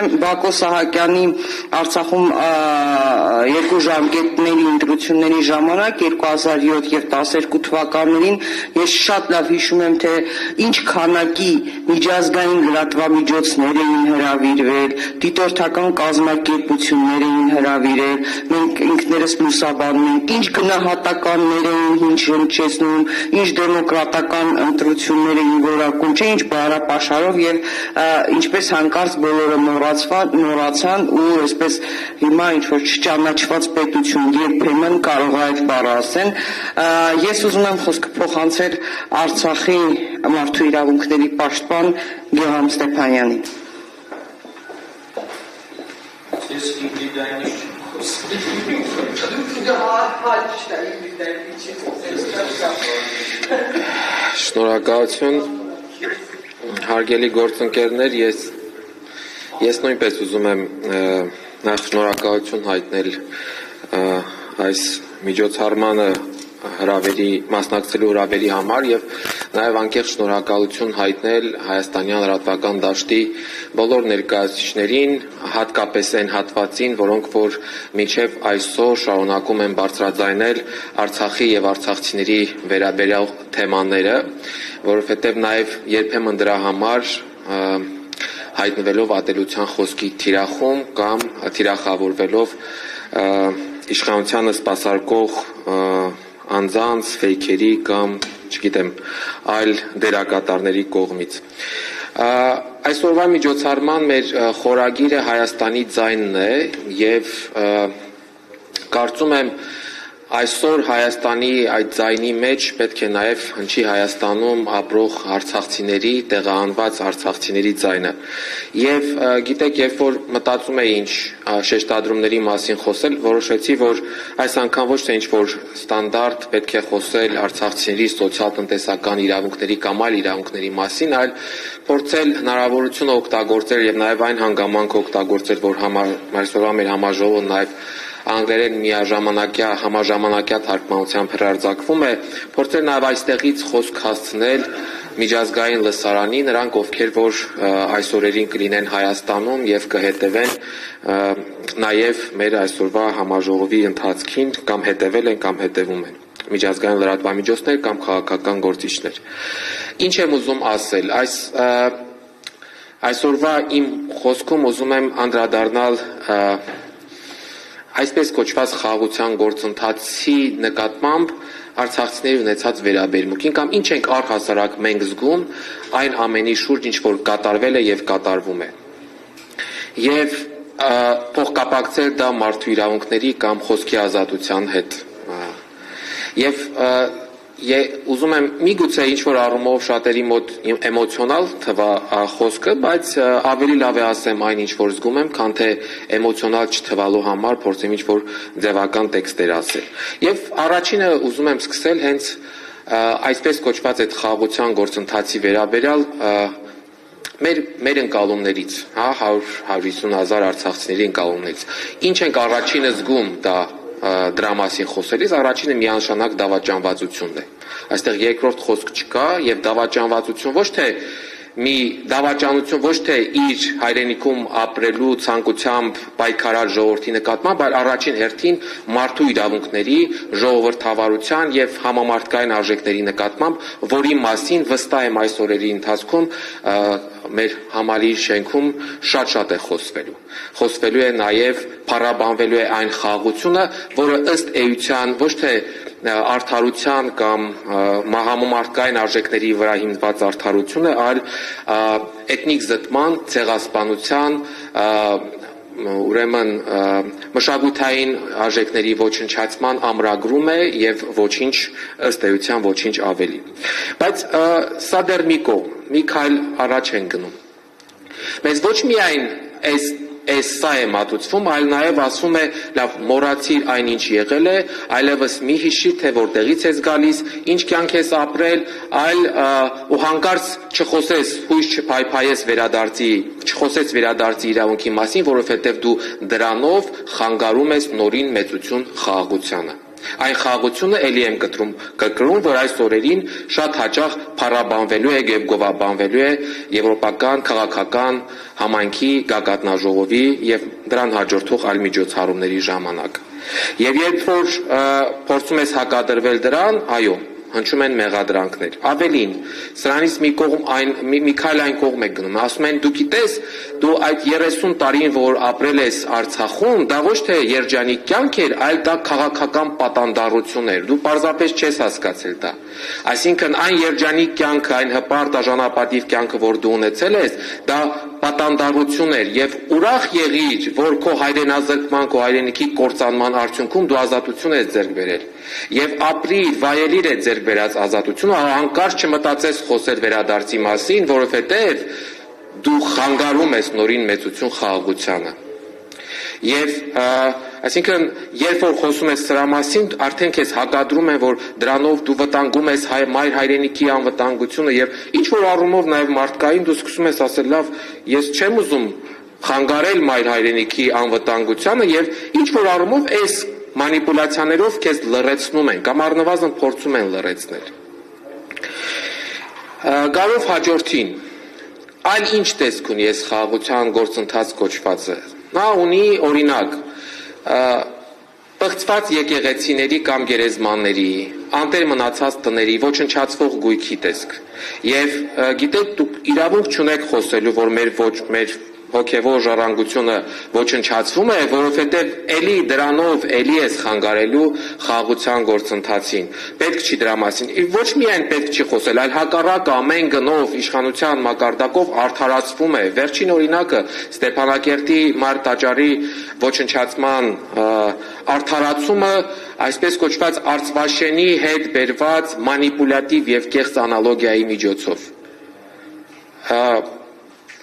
Բակո Սահակյանի Արցախում երկու ժամկետների ընտրությունների ժամանակ 2007 եւ 2012 թվականներին ես շատ լավ հիշում եմ, թե ինչ քանակի միջազգային լրատվամիջոցներ էին հրավիրվել, դիտորդական կազմակերպություններ էին հրավիրել, մենք ինքներս լուսաբանում ենք, ինչ գնահատականներ էին հնչեցնում, ինչ դեմոկրատական ընտրություններ էին որակում, չէ՞ ինչ բարապաշարով եւ ինչպես հանկարծ բոլորը նորացան ու այսպես հիմա ինչ-որ չճանաչված պետություն երբեմն կարող է այդ բառը ասեն։ Ես ուզում եմ խոսքը փոխանցել Արցախի մարդու իրավունքների պաշտպան Գեհամ Ստեփանյանին։ Շնորհակալություն, հարգելի գործընկերներ, ես նույնպես ուզում եմ նախ շնորհակալություն հայտնել այս միջոցառմանը մասնակցելու հրավերի համար եւ նաեւ անկեղծ շնորհակալություն հայտնել Հայաստանյան լրատվական դաշտի բոլոր ներկայացուցիչներին, հատկապես այն հատվածին, որոնք որ մինչեւ այսօր շարունակում են բարձրաձայնել Արցախի եւ արցախցիների վերաբերյալ թեմաները, որովհետեւ նաեւ երբեմն դրա համար հայտնվելով ատելության խոսքի թիրախում կամ թիրախավորվելով իշխանությանը սպասարկող անձանց, ֆեյքերի կամ, չգիտեմ, այլ դերակատարների կողմից։ Այսօրվա միջոցառման մեր խորագիրը Հայաստանի ձայնն է եւ կարծում եմ այսօր Հայաստանի այդ ձայնի մեջ պետք է նաև հնչի Հայաստանում ապրող արցախցիների, տեղահանված արցախցիների ձայնը։ Եվ գիտեք, երբ որ մտածում էի ինչ շեշտադրումների մասին խոսել, որոշեցի, որ այս անգամ ոչ թե ինչ-որ ստանդարտ պետք է խոսել արցախցիների սոցիալ-տնտեսական իրավունքների կամ այլ իրավունքների մասին, այլ փորձել հնարավորությունը օգտագործել եւ նաև այն հանգամանքը օգտագործել, որ այսօրվա մեր համաժողովը նաև անգլերեն համաժամանակյա թարգմանությամբ հրարձակվում է, փորձել նաև այստեղից խոսք հասցնել միջազգային լսարանի նրանք, ովքեր որ այս օրերին կլինեն Հայաստանում եւ կհետևեն նաև մեր այսօրվա համաժողովի ընթացքին կամ հետևել են կամ հետևում են միջազգային լրատվամիջոցներ կամ քաղաքական գործիչներ։ Ինչ եմ ուզում ասել, այսօրվա իմ խոսքում ուզում եմ անդրադառնալ այսպես կոչված խաղաղության գործընթացի նկատմամբ արցախցիների ունեցած վերաբերմունքին կամ ինչ ենք առհասարակ մենք զգում այն ամենի շուրջ, ինչ որ կատարվել է եւ կատարվում է։ Եվ փոխկապակցել դա մարդու իրավունքների կամ խոսքի ազատության հետ։ Եվ ուզում եմ միգուցե ինչ-որ առումով շատերի մոտ էմոցիոնալ թվա խոսքը, բայց ավելի լավ է ասեմ այն ինչ-որ զգում եմ, քան թե էմոցիոնալ չթվալու համար փորձեմ ինչ-որ ձևական տեքստեր ասել։ Եվ առաջինը ուզում եմ սկսել հենց այսպես կոչված այդ խաղաղության գործընթացի վերաբերյալ մեր ընկալումներից, 100-150 հազար արցախցիների ընկալումներից։ Ինչ ենք առաջինը զգում դրա մասին խոսելիս, առաջինը միանշանակ դավաճանվածությունն է։ Այստեղ երկրորդ խոսք չկա եւ դավաճանվածություն ոչ թե իր հայրենիքում ապրելու ցանկությամբ պայքարած ժողովրդի նկատմամբ, այլ առաջին հերթին մարդու իրավունքների, ժողովրդավարության եւ համամարտկային արժեքների նկատմամբ, որի մասին վստահ եմ այս օրերի ընթացքում մեր համալիր շենքում շատ է խոսվելու։ Խոսվելու է նաև փառաբանվելու է այն խաղաղությունը, որը ըստ էության ոչ թե արդարության կամ համամարտկային արժեքների վրա հիմնված արդարություն է, այլ էթնիկ զտման, ցեղասպանության, ուրեմն մշակութային արժեքների ոչնչացման ամրագրում է եւ ոչինչ ըստ էության ոչինչ ավելի։ Բայց սա դեռ մի քայլ առաջ են գնում։ Մեզ ոչ միայն սա է մատուցվում, այլ նաև ասվում է, լավ, մոռացիր այն ինչ եղել է, այլևս մի հիշիր, թե որտեղից ես գալիս, ինչ կյանք ես ապրել, ու հանկարծ չխոսես, հույս չփայփայես չխոսես վերադարձի իրավունքի մասին, որովհետև դու դրանով խանգարում ես նորին մեծություն խաղաղությանը։ Այն խաղաղությունը ելի եմ կրկնում, որ այս օրերին շատ հաճախ փառաբանվելու է եւ գովաբանվելու է եվրոպական քաղաքական համայնքի գագաթնաժողովի եւ դրան հաջորդող այլ միջոցառումների ժամանակ։ Եվ երբ որ փորձում ես հակադրվել դրան, այո, հնչում են մեղադրանքներ։ Ավելին, սրանից մի քայլ այն կողմ է գնում, ասում են դու գիտես, դու այդ 30 տարին, որ ապրել ես Արցախում, դա ոչ թե երջանիկ կյանք էր, այլ դա քաղաքական պատանդառություն էր։ Դու պարզապես չես հասկացել դա։ Այսինքն այն երջանիկ կյանքը, այն հպարտ արժանապատիվ կյանքը, որ դու ունեցել ես, դա պատանդառություն էր եւ ուրախ եղիր, որ քո հայրենազրկման, քո հայրենիքի կործանման արդյունքում դու ազատություն ես ձեռք բերել։ Եվ ապրիր, վայելիր այդ ձեռք բերած ազատությունը, հանկարծ չմտածես խոսել վերադարձի մասին, որովհետեւ դու խանգարում ես նորին մեծություն խաղաղությանը։ Եվ այսինքն երբ որ խոսում ես սրա մասին, արդեն քեզ հակադրում են, որ դրանով դու վտանգում ես մայր հայրենիքի անվտանգությունը եւ ինչ որ առումով նաեւ մարդկային դու սկսում ես ասել, լավ, ես չեմ ուզում խանգարել մայր հայրենիքի անվտանգությանը եւ ինչ որ առումով այս մանիպուլյացիաներով քեզ լրացնում են կամ առնվազն փորձում են լրացնել։ Գարով հաջորդին այլ ինչ տեսք ունի այս խաղաղության գործընթաց կոչվածը։ Նա ունի օրինակ պղծված եկեղեցիների կամ գերեզմանների, անտեր մնացած տների, ոչնչացվող գույքի տեսք։ Եվ գիտեք, դուք իրավունք չունեք խոսելու, որ մեր հոգևոր ժառանգությունը ոչնչացվում է, որովհետև էլի դրանով էլի ես խանգարելու խաղաղության գործընթացին։ Պետք չի դրա մասին։ Ոչ միայն պետք չի խոսել, այլ հակառակը ամեն գնով իշխանության մակարդակով արդարացվում է։ Վերջին օրինակը Ստեփանակերտի Մայր տաճարի ոչնչացման արդարացումը, այսպես կոչված արծվաշենի հետ բերված մանիպուլյատիվ եւ կեղծ անալոգիայի միջոցով։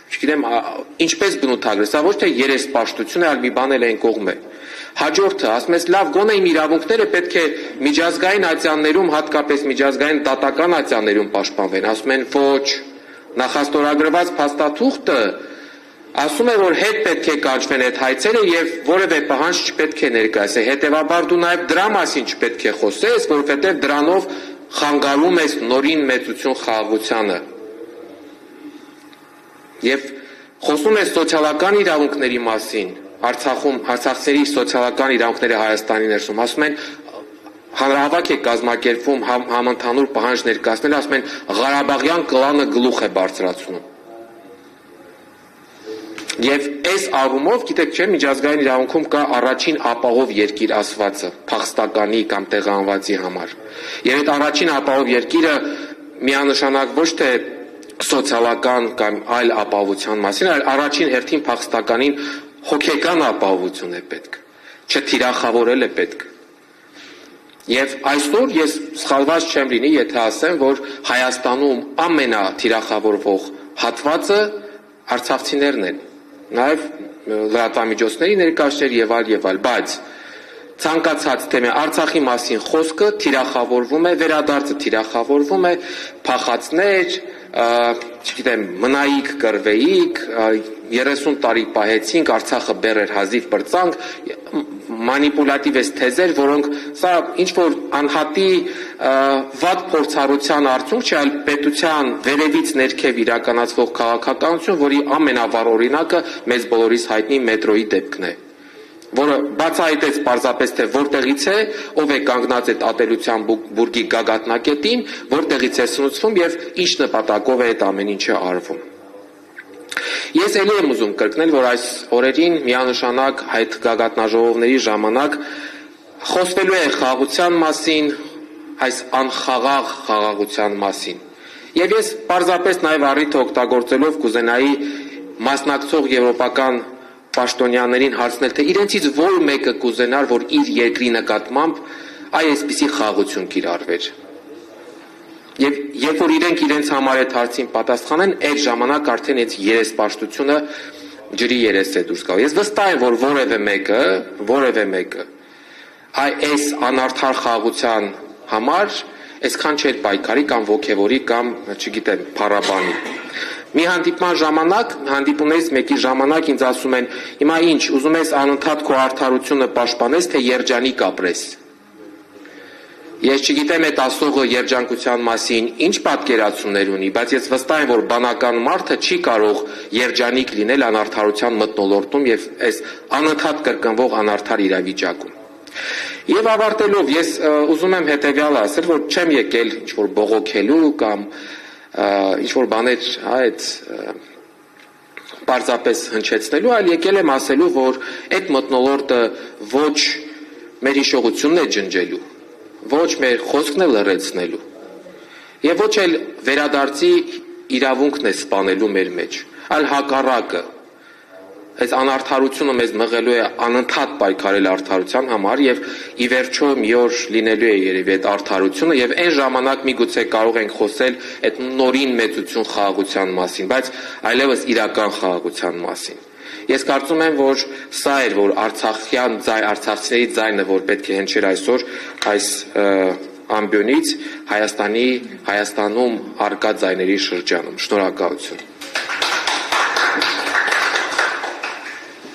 Չգիտեմ, ինչպես բնութագրել, սա ոչ թե երեսպաշտություն է, այլ մի բան էլ այն կողմ է։ Հաջորդը, ասում ես, լավ, գոնե իմ իրավունքները պետք է միջազգային ատյաններում, հատկապես միջազգային դատական ատյաններում պաշտպանվեն։ Ասում են, ոչ, նախաստորագրված փաստաթուղթը ասում է, որ հետ պետք է կանչվեն այդ հայցերը եւ որևէ պահանջ չպետք է ներկայացնել։ Հետեւաբար դու նաեւ դրա մասին չպետք է խոսես, որովհետեւ դրանով խանգարում ես նորին մեծություն խաղաղությանը։ Եվ խոսում է սոցիալական իրավունքների մասին, Արցախում արցախցիների սոցիալական իրավունքները Հայաստանի ներսում, ասում են հանրահավաք է կազմակերպվում համընդհանուր պահանջ ներկայացնել, ասում են Ղարաբաղյան կլանը գլուխ է բարձրացնում։ Եվ այս առումով, գիտեք չէ, միջազգային իրավունքում կա առաջին ապահով երկիր ասվածը, փախստականի կամ տեղահանվածի համար։ Եվ այդ առաջին ապահով երկիրը միանշանակ ոչ թե սոցիալական կամ այլ ապահովության մասին, այլ առաջին հերթին փախստականին հոգեկան ապահովություն է պետք, չթիրախավորել է պետք։ Եվ այսօր ես սխալված չեմ լինի, եթե ասեմ, որ Հայաստանում ամենաթիրախավորվող հատվածը արցախցիներն են, նաև լրատվամիջոցների ներկայացուցիչներ եւ այլ, բայց ցանկացած թեմա Արցախի մասին խոսքը թիրախավորվում է, վերադարձը թիրախավորվում է, փախածներ, չգիտեմ, մնայիք, կռվեիք, 30 տարի պահեցինք, Արցախը բեռ էր հազիվ պրծանք, մանիպուլատիվ էս թեզեր, որոնք սա ինչ որ անհատի վատ փորձառության արդյունք չէ, այլ պետության վերևից ներքև իրականացվող քաղաքականություն, որի ամենավառ օրինակը մեզ բոլորիս հայտնի մետրոյի դեպքն է, որը բացահայտեց պարզապես թե որտեղից է, ով է կանգնած այդ ատելության բուրգի գագաթնակետին, որտեղից է սնուցվում եւ ինչ նպատակով է այդ ամեն ինչը արվում։ Ես ելի եմ ուզում կրկնել, որ այս օրերին միանշանակ այդ գագաթնաժողովների ժամանակ խոսվելու է խաղաղության մասին, այս անխաղաղ խաղաղության մասին։ Եվ ես պարզապես նաեւ առիթը օգտագործելով կուզենայի մասնակցող եվրոպական պաշտոնյաներին հարցնել, թե իրենցից որ մեկը կուզենար, որ իր երկրի նկատմամբ այսպիսի խաղաղություն կիրառվեր։ Եվ երբ որ իրենք իրենց համար այդ հարցին պատասխանեն, այդ ժամանակ արդեն այդ երեսպաշտությունը ջրի երես է դուրս գալու։ Ես վստահ եմ, որ որևէ մեկը այս անարդար խաղաղության համար այսքան չէր պայքարի կամ ոգևորի կամ, չգիտեմ, փառաբանի։ Մի հանդիպման ժամանակ, հանդիպումներից մեկի ժամանակ ինձ ասում են, հիմա ինչ, ուզում ես անընդհատ քո արդարությունը պաշտպանես, թե երջանիկ ապրես։ Ես չգիտեմ այդ ասողը երջանկության մասին ինչ պատկերացումներ ունի, բայց ես վստահ եմ, որ բանական մարդը չի կարող երջանիկ լինել անարդարության մթնոլորտում եւ այս անընդհատ կրկնվող անարդար իրավիճակում։ Եվ ավարտելով ես ուզում եմ հետեւյալը ասել, որ չեմ եկել ինչ-որ բողոքելու կամ ինչ-որ բաներ այդ պարզապես հնչեցնելու, այլ եկել եմ ասելու, որ այդ մթնոլորտը ոչ մեր հիշողությունն է ջնջելու, ոչ մեր խոսքն է լռեցնելու եւ ոչ էլ վերադարձի իրավունքն է սպանելու մեր մեջ, այլ հակառակը։ Այս անարդարությունը մեզ մղելու է անընդհատ պայքարել արդարության համար եւ ի վերջո մի օր լինելու է երևի այդ արդարությունը եւ այն ժամանակ միգուցե կարող ենք խոսել այդ նորին մեծություն խաղաղության մասին, բայց այլևս իրական խաղաղության մասին։ Ես կարծում եմ, որ սա էր, որ արցախցիների ձայնը, որ պետք է հնչեր այսօր այս ամբիոնից Հայաստանում արկա ձայների շրջանում։ Շնորհակալություն։